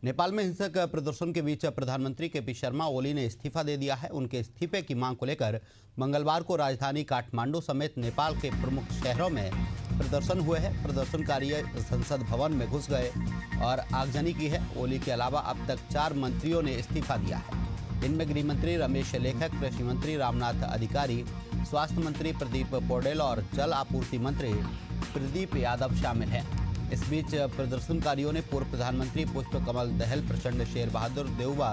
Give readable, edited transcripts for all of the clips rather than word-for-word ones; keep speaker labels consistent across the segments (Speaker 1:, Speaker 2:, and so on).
Speaker 1: नेपाल में हिंसक प्रदर्शन के बीच प्रधानमंत्री केपी शर्मा ओली ने इस्तीफा दे दिया है। उनके इस्तीफे की मांग को लेकर मंगलवार को राजधानी काठमांडू समेत नेपाल के प्रमुख शहरों में प्रदर्शन हुए हैं। प्रदर्शनकारी संसद भवन में घुस गए और आगजनी की है। ओली के अलावा अब तक 4 मंत्रियों ने इस्तीफा दिया है। इनमें गृह मंत्री रमेश लेखक, कृषि मंत्री रामनाथ अधिकारी, स्वास्थ्य मंत्री प्रदीप पौडेल और जल आपूर्ति मंत्री प्रदीप यादव शामिल हैं। इस बीच प्रदर्शनकारियों ने पूर्व प्रधानमंत्री पुष्प कमल दहल, प्रचंड शेर बहादुर देउबा,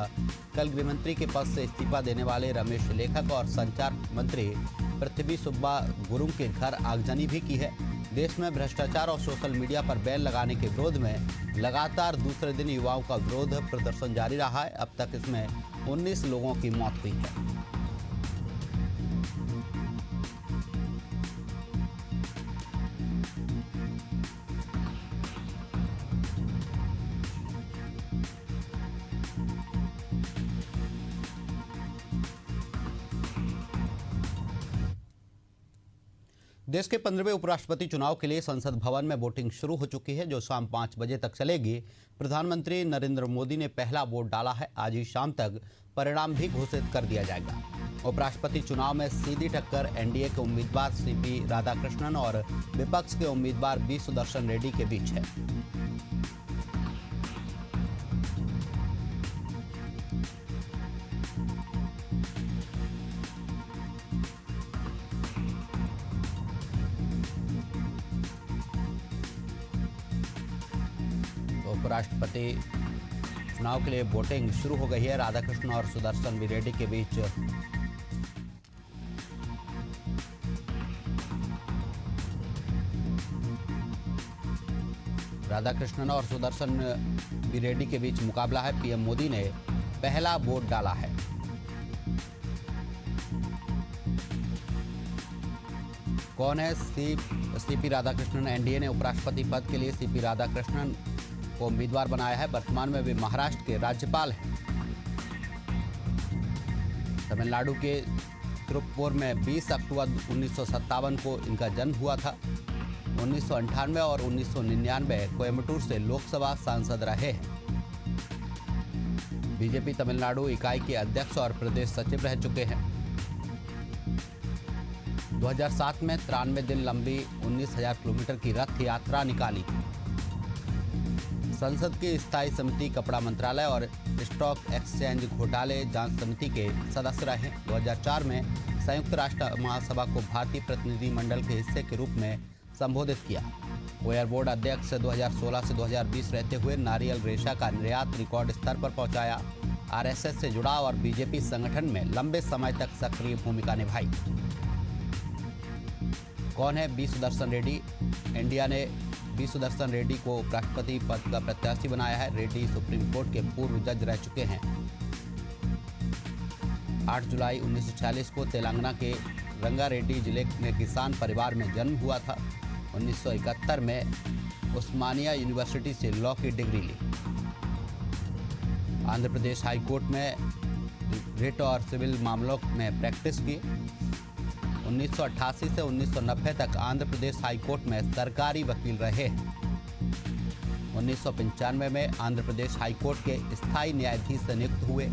Speaker 1: कल गृहमंत्री के पद से इस्तीफा देने वाले रमेश लेखक और संचार मंत्री पृथ्वी सुब्बा गुरुंग के घर आगजनी भी की है। देश में भ्रष्टाचार और सोशल मीडिया पर बैन लगाने के विरोध में लगातार दूसरे दिन युवाओं का विरोध प्रदर्शन जारी रहा है। अब तक इसमें 19 लोगों की मौत हुई है। देश के 15वें उपराष्ट्रपति चुनाव के लिए संसद भवन में वोटिंग शुरू हो चुकी है, जो शाम 5 बजे तक चलेगी। प्रधानमंत्री नरेंद्र मोदी ने पहला वोट डाला है। आज ही शाम तक परिणाम भी घोषित कर दिया जाएगा। उपराष्ट्रपति चुनाव में सीधी टक्कर एनडीए के उम्मीदवार सीपी राधाकृष्णन और विपक्ष के उम्मीदवार बी सुदर्शन रेड्डी के बीच है। उपराष्ट्रपति चुनाव के लिए वोटिंग शुरू हो गई है। राधाकृष्ण और सुदर्शन रेड्डी के बीच रेड्डी के बीच मुकाबला है। पीएम मोदी ने पहला वोट डाला है। कौन है सीपी राधाकृष्णन? एनडीए ने उपराष्ट्रपति पद के लिए सीपी राधाकृष्णन को उम्मीदवार बनाया है। वर्तमान में वे महाराष्ट्र के राज्यपाल हैं। तमिलनाडु के तिरुप्पुर में 20 अक्टूबर 1957 को इनका जन्म हुआ था। 1998 और 1999 कोयम्बटूर से लोकसभा सांसद रहे हैं। बीजेपी तमिलनाडु इकाई के अध्यक्ष और प्रदेश सचिव रह चुके हैं। 2007 में 93 दिन लंबी 19,000 किलोमीटर की रथ यात्रा निकाली। संसद की स्थायी समिति, कपड़ा मंत्रालय और स्टॉक एक्सचेंज घोटाले जांच समिति के सदस्य रहे। 2004 में संयुक्त राष्ट्र महासभा को भारतीय प्रतिनिधि मंडल के हिस्से के रूप में संबोधित किया। एयर बोर्ड अध्यक्ष 2016 से 2020 रहते हुए नारियल रेशा का निर्यात रिकॉर्ड स्तर पर पहुंचाया। आरएसएस से जुड़ाव और बीजेपी संगठन में लंबे समय तक सक्रिय भूमिका निभाई। कौन है बी सुदर्शन रेड्डी? इंडिया ने बी सुदर्शन रेड्डी को उपराष्ट्रपति पद का प्रत्याशी बनाया है। रेड्डी सुप्रीम कोर्ट के पूर्व जज रह चुके हैं। 8 जुलाई 1946 को तेलंगाना के रंगारेड्डी जिले में किसान परिवार में जन्म हुआ था। 1971 में उस्मानिया यूनिवर्सिटी से लॉ की डिग्री ली। आंध्र प्रदेश हाई कोर्ट में रिट और सिविल मामलों में प्रैक्टिस की। 1988 से 1990 तक आंध्र प्रदेश हाई कोर्ट में सरकारी वकील रहे। 1995 में आंध्र प्रदेश हाई कोर्ट के स्थायी न्यायाधीश नियुक्त हुए।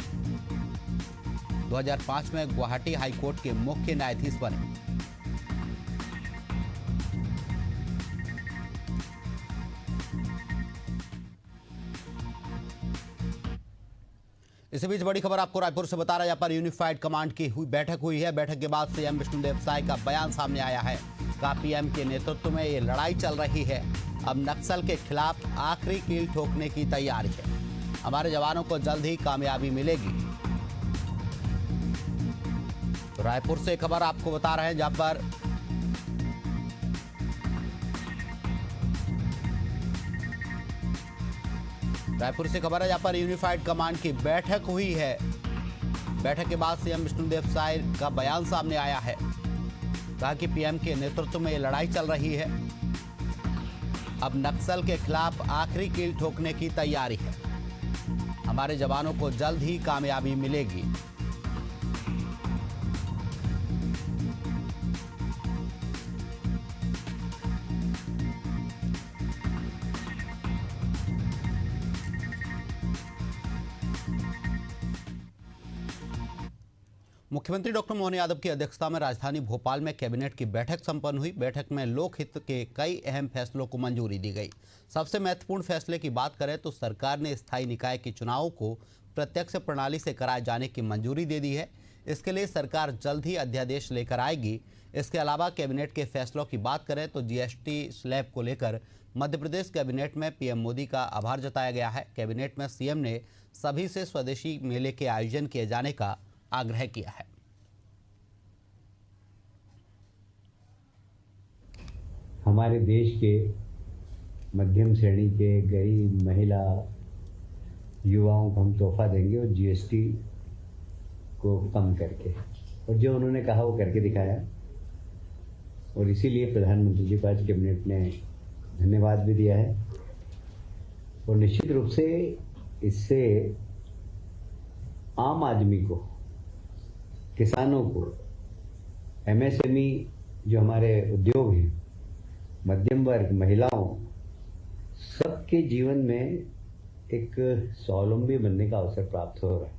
Speaker 1: 2005 में गुवाहाटी हाई कोर्ट के मुख्य न्यायाधीश बने। इसी बीच बड़ी खबर आपको रायपुर से बता रहा है। यहाँ पर यूनिफाइड कमांड की बैठक हुई है। बैठक के बाद सीएम विष्णुदेव साय का बयान सामने आया है। कहा, पीएम के नेतृत्व में ये लड़ाई चल रही है। अब नक्सल के खिलाफ आखिरी कील ठोकने की तैयारी है। हमारे जवानों को जल्द ही कामयाबी मिलेगी। तो रायपुर से खबर आपको बता रहे हैं, जहां पर रायपुर से खबर है, जहां पर यूनिफाइड कमांड की बैठक हुई है। बैठक के बाद सीएम विष्णुदेव साय का बयान सामने आया है। कहा कि पीएम के नेतृत्व में ये लड़ाई चल रही है। अब नक्सल के खिलाफ आखिरी कील ठोकने की तैयारी है। हमारे जवानों को जल्द ही कामयाबी मिलेगी। मुख्यमंत्री डॉक्टर मोहन यादव की अध्यक्षता में राजधानी भोपाल में कैबिनेट की बैठक संपन्न हुई। बैठक में लोकहित के कई अहम फैसलों को मंजूरी दी गई। सबसे महत्वपूर्ण फैसले की बात करें तो सरकार ने स्थायी निकाय के चुनावों को प्रत्यक्ष प्रणाली से कराए जाने की मंजूरी दे दी है। इसके लिए सरकार जल्द ही अध्यादेश लेकर आएगी। इसके अलावा कैबिनेट के फैसलों की बात करें तो जीएसटी स्लैब को लेकर मध्य प्रदेश कैबिनेट में पीएम मोदी का आभार जताया गया है। कैबिनेट में सीएम ने सभी से स्वदेशी मेले के आयोजन किए जाने का आग्रह किया है।
Speaker 2: हमारे देश के मध्यम श्रेणी के गरीब, महिला, युवाओं को हम तोहफा देंगे और जीएसटी को कम करके, और जो उन्होंने कहा वो करके दिखाया। और इसीलिए प्रधानमंत्री जी को आज कैबिनेट ने धन्यवाद भी दिया है। और निश्चित रूप से इससे आम आदमी को, किसानों को, एमएसएमई जो हमारे उद्योग हैं, मध्यम वर्ग, महिलाओं, सबके जीवन में एक स्वावलंबी बनने का अवसर प्राप्त हो रहा है।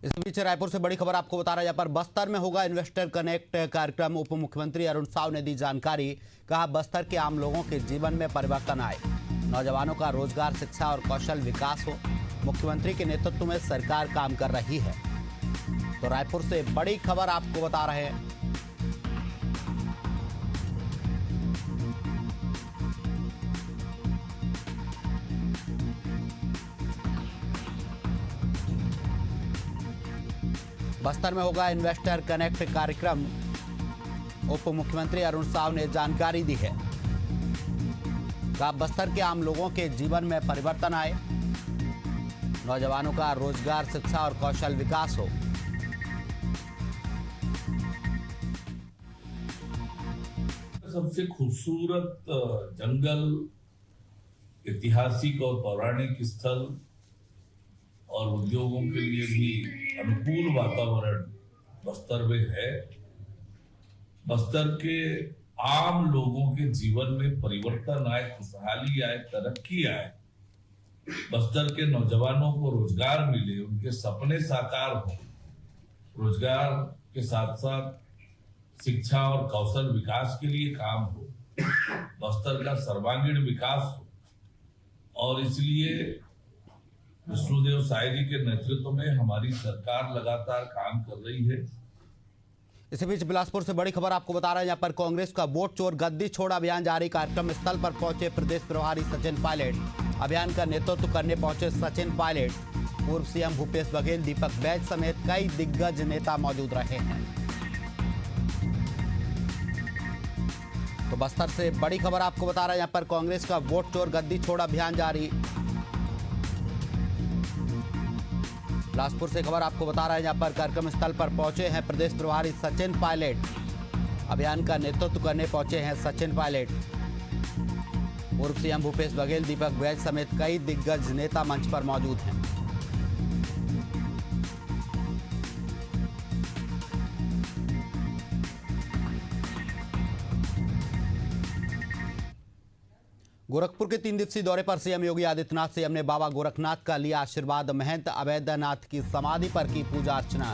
Speaker 1: इस बीच रायपुर से बड़ी खबर आपको बता रहे हैं। यहाँ पर बस्तर में होगा इन्वेस्टर कनेक्ट कार्यक्रम। उप मुख्यमंत्री अरुण साव ने दी जानकारी। कहा बस्तर के आम लोगों के जीवन में परिवर्तन आए, नौजवानों का रोजगार, शिक्षा और कौशल विकास हो। मुख्यमंत्री के नेतृत्व में सरकार काम कर रही है। तो रायपुर से बड़ी खबर आपको बता रहे हैं। बस्तर में होगा इन्वेस्टर कनेक्ट कार्यक्रम। उप मुख्यमंत्री अरुण साव ने जानकारी दी है। कहा बस्तर के आम लोगों के जीवन में परिवर्तन आए, नौजवानों का रोजगार, शिक्षा और कौशल विकास हो।
Speaker 3: सबसे खूबसूरत जंगल, ऐतिहासिक और पौराणिक स्थल और उद्योगों के लिए भी अनुकूल वातावरण बस्तर में है। बस्तर के आम लोगों के जीवन में परिवर्तन आए, खुशहाली आए, तरक्की आए। बस्तर के नौजवानों को रोजगार मिले, उनके सपने साकार हो। रोजगार के साथ साथ शिक्षा और कौशल विकास के लिए काम हो, बस्तर का सर्वांगीण विकास हो। और इसलिए विष्णुदेव साय जी के नेतृत्व में हमारी सरकार लगातार काम कर रही है।
Speaker 1: इसी बीच बिलासपुर से बड़ी खबर आपको बता रहे हैं। यहाँ पर कांग्रेस का वोट चोर गद्दी छोड़ अभियान जारी। कार्यक्रम स्थल पर पहुंचे प्रदेश प्रभारी सचिन पायलट। अभियान का नेतृत्व करने पहुंचे सचिन पायलट। पूर्व सीएम भूपेश बघेल, दीपक बैज समेत कई दिग्गज नेता मौजूद रहे हैं। तो बस्तर से बड़ी खबर आपको बता रहे हैं। यहाँ पर कांग्रेस का वोट चोर गद्दी छोड़ अभियान जारी। बिलासपुर से खबर आपको बता रहे हैं। यहाँ पर कार्यक्रम स्थल पर पहुंचे हैं प्रदेश प्रभारी सचिन पायलट। अभियान का नेतृत्व करने पहुंचे हैं सचिन पायलट। पूर्व सीएम भूपेश बघेल, दीपक बैज समेत कई दिग्गज नेता मंच पर मौजूद हैं। गोरखपुर के 3 दिवसीय दौरे पर सीएम योगी आदित्यनाथ। सीएम ने बाबा गोरखनाथ का लिया आशीर्वाद। महंत अवैधनाथ की समाधि पर की पूजा अर्चना।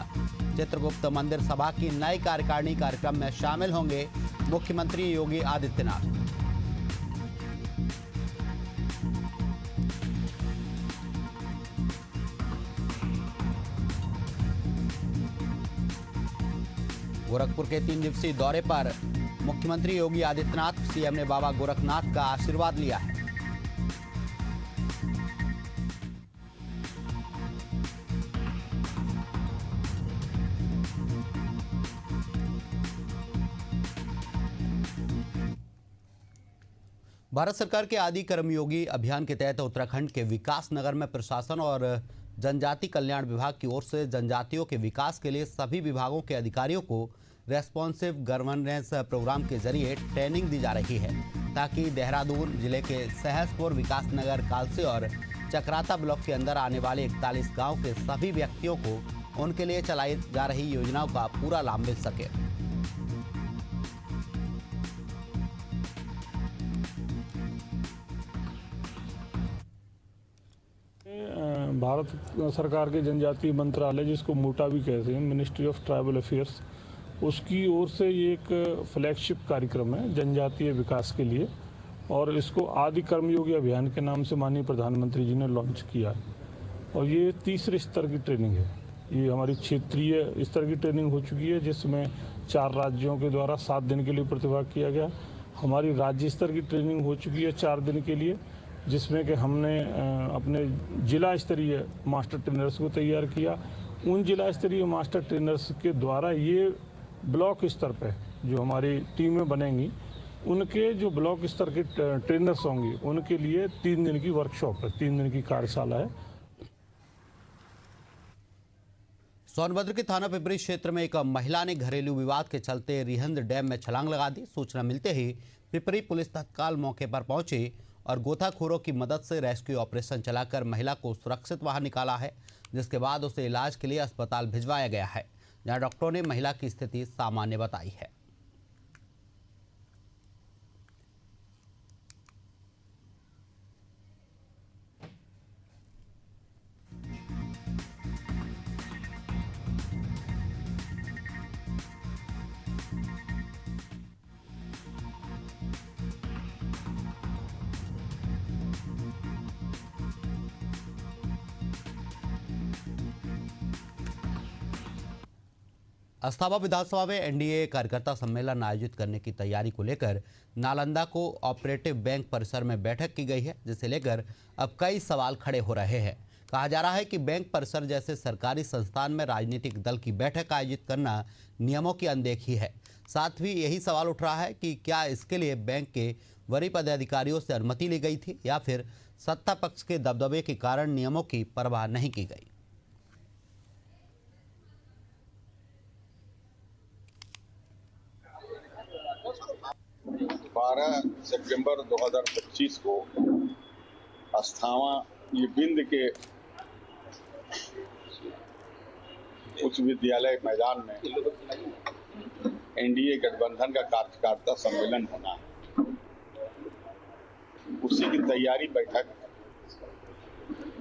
Speaker 1: चित्रगुप्त मंदिर सभा की नई कार्यकारिणी कार्यक्रम में शामिल होंगे मुख्यमंत्री योगी आदित्यनाथ। गोरखपुर के 3 दिवसीय दौरे पर मुख्यमंत्री योगी आदित्यनाथ, सीएम ने बाबा गोरखनाथ का आशीर्वाद लिया है। भारत सरकार के आदि कर्मयोगी अभियान के तहत उत्तराखंड के विकास नगर में प्रशासन और जनजाति कल्याण विभाग की ओर से जनजातियों के विकास के लिए सभी विभागों के अधिकारियों को रेस्पॉन्सिव गवर्नेंस प्रोग्राम के जरिए ट्रेनिंग दी जा रही है, ताकि देहरादून जिले के सहसपुर, विकास नगर, कालसी और चक्राता ब्लॉक के अंदर आने वाले 41 गांव के सभी व्यक्तियों को उनके लिए चलाई जा रही योजनाओं का पूरा लाभ मिल सके।
Speaker 4: भारत सरकार के जनजातीय मंत्रालय, जिसको मूटा भी कहते हैं, मिनिस्ट्री ऑफ ट्राइबल अफेयर्स, उसकी ओर से ये एक फ्लैगशिप कार्यक्रम है जनजातीय विकास के लिए, और इसको आदि कर्मयोगी अभियान के नाम से माननीय प्रधानमंत्री जी ने लॉन्च किया है। और ये तीसरे स्तर की ट्रेनिंग है। ये हमारी क्षेत्रीय स्तर की ट्रेनिंग हो चुकी है, जिसमें 4 राज्यों के द्वारा 7 दिन के लिए प्रतिभाग किया गया। हमारी राज्य स्तर की ट्रेनिंग हो चुकी है 4 दिन के लिए, जिसमें कि हमने अपने जिला स्तरीय मास्टर ट्रेनर्स को तैयार किया। उन जिला स्तरीय मास्टर ट्रेनर्स के द्वारा ये ब्लॉक स्तर पे जो हमारी टीमें बनेंगी, उनके जो ब्लॉक स्तर के ट्रेनर्स होंगे, उनके लिए 3 दिन की वर्कशॉप है, 3 दिन की कार्यशाला है।
Speaker 1: सोनभद्र के थाना पिपरी क्षेत्र में एक महिला ने घरेलू विवाद के चलते रिहंद डैम में छलांग लगा दी। सूचना मिलते ही पिपरी पुलिस तत्काल मौके पर पहुंची और गोताखोरों की मदद से रेस्क्यू ऑपरेशन चलाकर महिला को सुरक्षित बाहर निकाला है, जिसके बाद उसे इलाज के लिए अस्पताल भिजवाया गया है, जहां डॉक्टरों ने महिला की स्थिति सामान्य बताई है। अस्थापा विधानसभा में एनडीए कार्यकर्ता सम्मेलन आयोजित करने की तैयारी को लेकर नालंदा को ऑपरेटिव बैंक परिसर में बैठक की गई है, जिसे लेकर अब कई सवाल खड़े हो रहे हैं। कहा जा रहा है कि बैंक परिसर जैसे सरकारी संस्थान में राजनीतिक दल की बैठक आयोजित करना नियमों की अनदेखी है। साथ ही यही सवाल उठ रहा है कि क्या इसके लिए बैंक के वरीय पदाधिकारियों से अनुमति ली गई थी या फिर सत्ता पक्ष के दबदबे के कारण नियमों की परवाह नहीं की गई।
Speaker 5: 12 सितंबर 2025 को अस्थावा ये बिंद के उच्च विद्यालय मैदान में एनडीए गठबंधन का कार्यकर्ता सम्मेलन होना है। उसी की तैयारी बैठक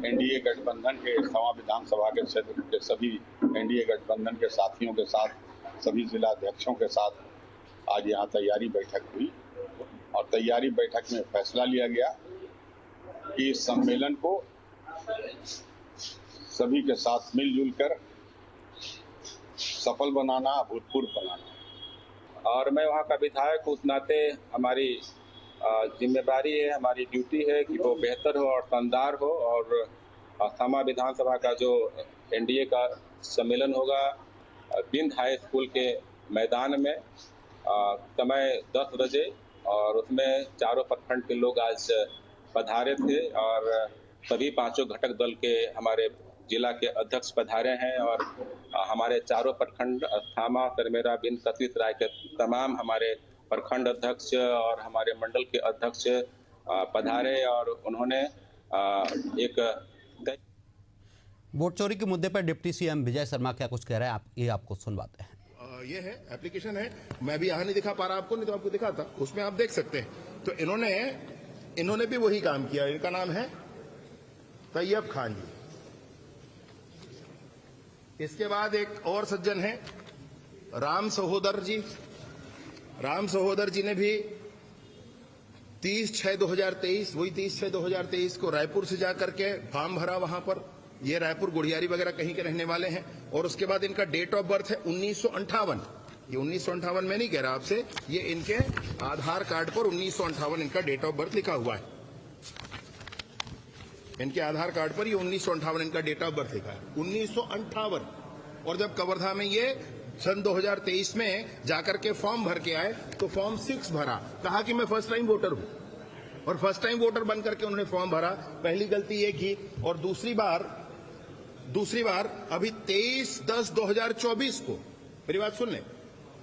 Speaker 5: एनडीए गठबंधन के अस्थावा विधानसभा के क्षेत्र के सभी एनडीए गठबंधन के साथियों के साथ, सभी जिला अध्यक्षों के साथ आज यहाँ तैयारी बैठक हुई और तैयारी बैठक में फैसला लिया गया कि इस सम्मेलन को सभी के साथ मिलजुल कर सफल बनाना, अभूतपूर्व बनाना।
Speaker 6: और मैं वहाँ का विधायक उस नाते हमारी जिम्मेदारी है, हमारी ड्यूटी है कि वो बेहतर हो और शानदार हो। और अस्थामा विधानसभा का जो एनडीए का सम्मेलन होगा बिंद हाई स्कूल के मैदान में समय 10 बजे, और उसमें चारों प्रखंड के लोग आज पधारे थे और सभी 5 घटक दल के हमारे जिला के अध्यक्ष पधारे हैं और हमारे चारों प्रखंड अस्थामा, सरमेरा, बिंद, कतवित राय के तमाम हमारे प्रखंड अध्यक्ष और हमारे मंडल के अध्यक्ष पधारे और उन्होंने एक
Speaker 1: वोट चोरी के मुद्दे पर डिप्टी सीएम विजय शर्मा क्या कुछ कह रहे हैं, ये आपको सुनवाते हैं।
Speaker 7: ये है एप्लीकेशन है, मैं भी यहाँ नहीं दिखा पा रहा आपको, नहीं तो आपको दिखाता, उसमें आप देख सकते हैं। तो इन्होंने भी वही काम किया। इनका नाम है तैयब खान जी। इसके बाद एक और सज्जन है राम सहोदर जी। राम सहोदर जी ने भी 30/6/2023 वही 30/6/2023 को रायपुर से जाकर के फॉर्म भरा वहां पर। ये रायपुर गुड़ियारी वगैरह कहीं के रहने वाले हैं। और उसके बाद इनका डेट ऑफ बर्थ है 1958। ये 1958 में नहीं कह रहा आपसे, ये इनके आधार कार्ड पर 1958 इनका डेट ऑफ बर्थ लिखा हुआ है। इनके आधार कार्ड पर ये 1958 इनका डेट ऑफ बर्थ लिखा है, 1958। और जब कवर्धा में ये सन 2023 में जाकर के फॉर्म भर के आए तो फॉर्म 6 भरा, कहा कि मैं फर्स्ट टाइम वोटर हूं, और फर्स्ट टाइम वोटर बन करके उन्होंने फॉर्म भरा। पहली गलती ये की। और दूसरी बार अभी 23/10/2024 को, मेरी बात सुन लें,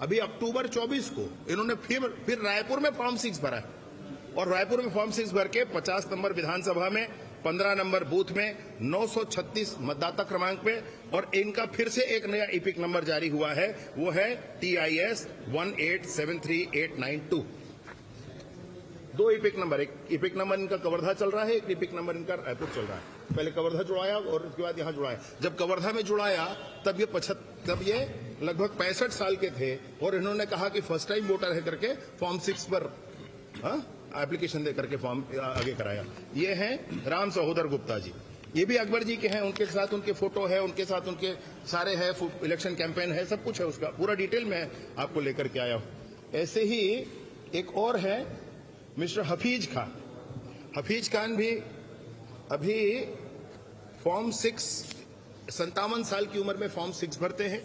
Speaker 7: अभी अक्टूबर 24 को इन्होंने फिर रायपुर में फॉर्म 6 भरा है। और रायपुर में फॉर्म 6 भर के 50 नंबर विधानसभा में, 15 नंबर बूथ में, 936 मतदाता क्रमांक पे। और इनका फिर से एक नया इपिक नंबर जारी हुआ है, वो है TIS 1873892। दो इपिक नंबर, एक इपिक नंबर इनका कवर्धा चल रहा है, एक इपिक नंबर इनका रायपुर चल रहा है। पहले कवर्धा जुड़ाया और उसके बाद यहाँ जुड़ाया। जब कवर्धा में जुड़ाया तब ये लगभग 65 साल के थे और इन्होंने कहा कि फर्स्ट टाइम वोटर है करके फॉर्म 6 पर एप्लीकेशन दे करके फॉर्म आगे कराया। ये हैं राम सहोदर गुप्ता जी, ये भी अकबर जी के हैं, उनके साथ उनके फोटो है, उनके साथ उनके सारे है, इलेक्शन कैंपेन है, सब कुछ है, उसका पूरा डिटेल में आपको लेकर के आया हूं। ऐसे ही एक और है मिस्टर हफीज खान। हफीज खान भी अभी फॉर्म 6 57 साल की उम्र में फॉर्म 6 भरते हैं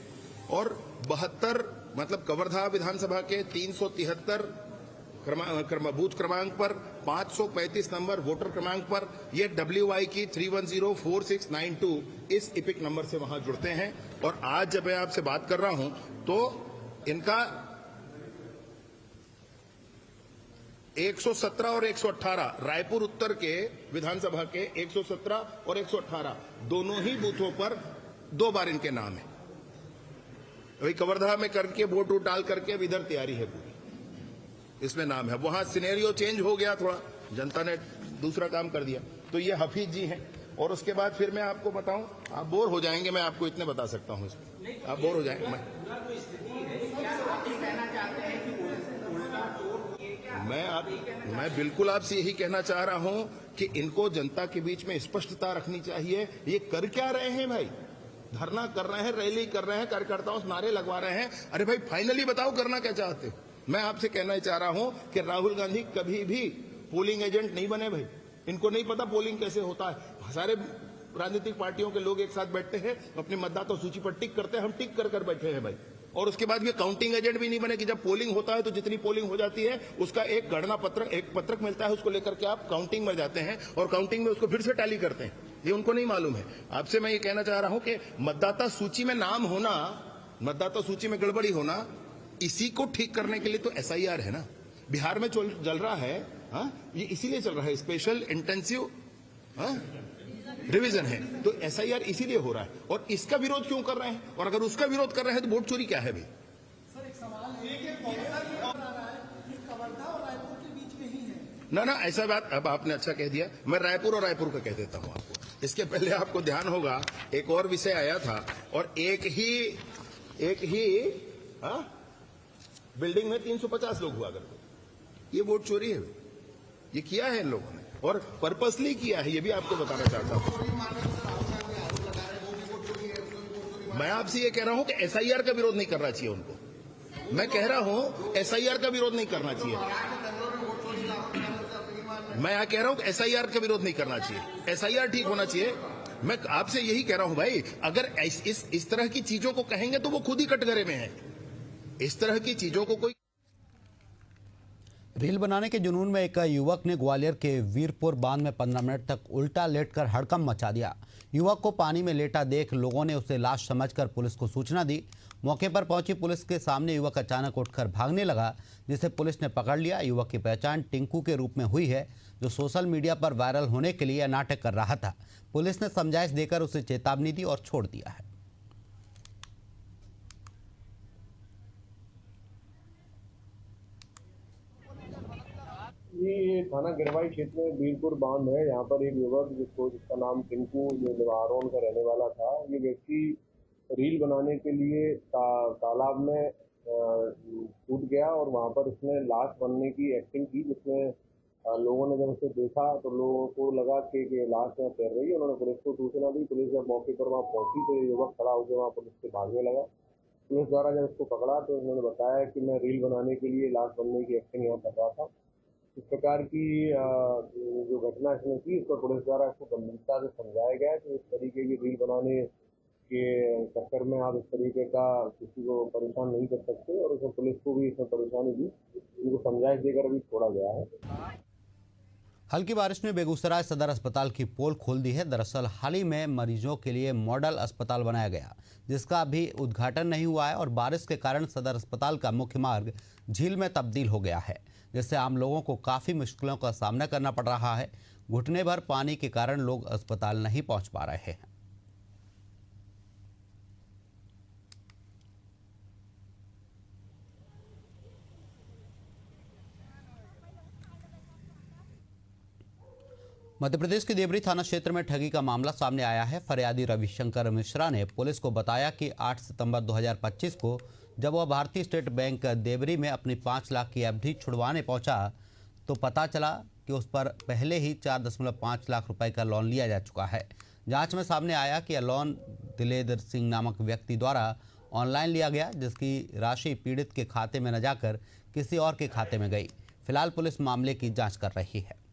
Speaker 7: और 72 मतलब कवर्धा विधानसभा के 373 बूथ क्रमांक पर 535 नंबर वोटर क्रमांक पर ये WI की 3104692 इस इपिक नंबर से वहां जुड़ते हैं। और आज जब मैं आपसे बात कर रहा हूं तो इनका 117 और 118 रायपुर उत्तर के विधानसभा के 117 और 118 दोनों ही बूथों पर 2 बार इनके नाम है। अभी कवर्धा में करके वोट डाल करके अब इधर तैयारी है पूरी, इसमें नाम है। वहां सिनेरियो चेंज हो गया, थोड़ा जनता ने दूसरा काम कर दिया। तो ये हफीज जी हैं। और उसके बाद फिर मैं आपको बताऊं, आप बोर हो जाएंगे, मैं आपको इतने बता सकता हूं इसमें, आप बोर हो जाएंगे। मैं बिल्कुल आपसे यही कहना चाह रहा हूं कि इनको जनता के बीच में स्पष्टता रखनी चाहिए। ये कर क्या रहे हैं भाई? धरना कर रहे हैं, रैली कर रहे हैं, कार्यकर्ताओं से नारे लगवा रहे हैं। अरे भाई फाइनली बताओ करना क्या चाहते हो? मैं आपसे कहना चाह रहा हूं कि राहुल गांधी कभी भी पोलिंग एजेंट नहीं बने भाई। इनको नहीं पता पोलिंग कैसे होता है। सारे राजनीतिक पार्टियों के लोग एक साथ बैठते हैं, अपनी मतदाता सूची पर टिक करते हैं, हम टिक कर बैठे हैं भाई। और उसके बाद ये काउंटिंग एजेंट भी नहीं बने कि जब पोलिंग होता है तो जितनी पोलिंग हो जाती है उसका एक गणना पत्रक, एक पत्रक मिलता है, उसको लेकर के आप काउंटिंग में जाते हैं और काउंटिंग में उसको फिर से टैली करते हैं। ये उनको नहीं मालूम है। आपसे मैं ये कहना चाह रहा हूं कि मतदाता सूची में नाम होना, मतदाता सूची में गड़बड़ी होना, इसी को ठीक करने के लिए तो SIR है ना। बिहार में चल रहा है, ये इसीलिए चल रहा है, स्पेशल इंटेंसिव रिवीजन है। तो SIR इसीलिए हो रहा है। और इसका विरोध क्यों कर रहे हैं? और अगर उसका विरोध कर रहे हैं तो वोट चोरी क्या है भाई? ना ऐसा बात, अब आपने अच्छा कह दिया, मैं रायपुर और रायपुर का कह देता हूं आपको। इसके पहले आपको ध्यान होगा एक और विषय आया था और एक ही बिल्डिंग में 350 लोग हुआ करते। ये वोट चोरी है, ये किया है इन लोगों ने और पर्पसली किया है, ये भी आपको बताना चाहता हूं। मैं आपसे ये कह रहा हूं कि SIR का विरोध नहीं करना चाहिए उनको। मैं कह रहा हूं SIR का विरोध नहीं करना चाहिए। मैं यहाँ कह रहा हूं कि SIR का विरोध नहीं करना चाहिए, SIR ठीक होना चाहिए। मैं आपसे यही कह रहा हूं भाई, अगर इस तरह की चीजों को कहेंगे तो वो खुद ही कटघरे में है। इस तरह की चीजों को कोई
Speaker 1: रील बनाने के जुनून में एक युवक ने ग्वालियर के वीरपुर बांध में 15 मिनट तक उल्टा लेटकर हड़कंप मचा दिया। युवक को पानी में लेटा देख लोगों ने उसे लाश समझकर पुलिस को सूचना दी। मौके पर पहुंची पुलिस के सामने युवक अचानक उठकर भागने लगा, जिसे पुलिस ने पकड़ लिया। युवक की पहचान टिंकू के रूप में हुई है, जो सोशल मीडिया पर वायरल होने के लिए नाटक कर रहा था। पुलिस ने समझाइश देकर उसे चेतावनी दी और छोड़ दिया है।
Speaker 8: ये थाना गिरवाई क्षेत्र में वीरपुर बांध है। यहाँ पर एक युवक जिसका नाम टिंकू, जो निवारोन का रहने वाला था, ये व्यक्ति रील बनाने के लिए तालाब में कूद गया और वहाँ पर उसने लाश बनने की एक्टिंग की, जिसमें लोगों ने जब उसे देखा तो लोगों को लगा कि लाश में तैर रही है। उन्होंने पुलिस को सूचना दी। पुलिस जब मौके पर वहाँ पहुंची तो ये युवक खड़ा होकर वहाँ पुलिस से भागने लगा। पुलिस द्वारा जब उसको पकड़ा तो उन्होंने बताया कि मैं रील बनाने के लिए लाश बनने की एक्टिंग यहाँ कर रहा था। इस प्रकार की जो घटना इसने की, इस पर पुलिस द्वारा इसको गंभीरता से समझाया गया है कि इस तरीके की रील बनाने के चक्कर में आप इस तरीके का किसी को परेशान नहीं कर सकते। और उसमें पुलिस को भी इसमें परेशानी दी, उनको समझाइश देकर अभी छोड़ा गया है।
Speaker 1: हल्की बारिश ने बेगूसराय सदर अस्पताल की पोल खोल दी है। दरअसल हाल ही में मरीजों के लिए मॉडल अस्पताल बनाया गया, जिसका अभी उद्घाटन नहीं हुआ है और बारिश के कारण सदर अस्पताल का मुख्य मार्ग झील में तब्दील हो गया है, जिससे आम लोगों को काफ़ी मुश्किलों का सामना करना पड़ रहा है। घुटने भर पानी के कारण लोग अस्पताल नहीं पहुंच पा रहे हैं। मध्य प्रदेश के देवरी थाना क्षेत्र में ठगी का मामला सामने आया है। फरियादी रविशंकर मिश्रा ने पुलिस को बताया कि 8 सितंबर 2025 को जब वह भारतीय स्टेट बैंक देवरी में अपनी 5 लाख की एफडी छुड़वाने पहुंचा तो पता चला कि उस पर पहले ही 4.5 लाख रुपए का लोन लिया जा चुका है। जांच में सामने आया कि यह लोन दिलेदर सिंह नामक व्यक्ति द्वारा ऑनलाइन लिया गया, जिसकी राशि पीड़ित के खाते में न जाकर किसी और के खाते में गई। फिलहाल पुलिस मामले की जाँच कर रही है।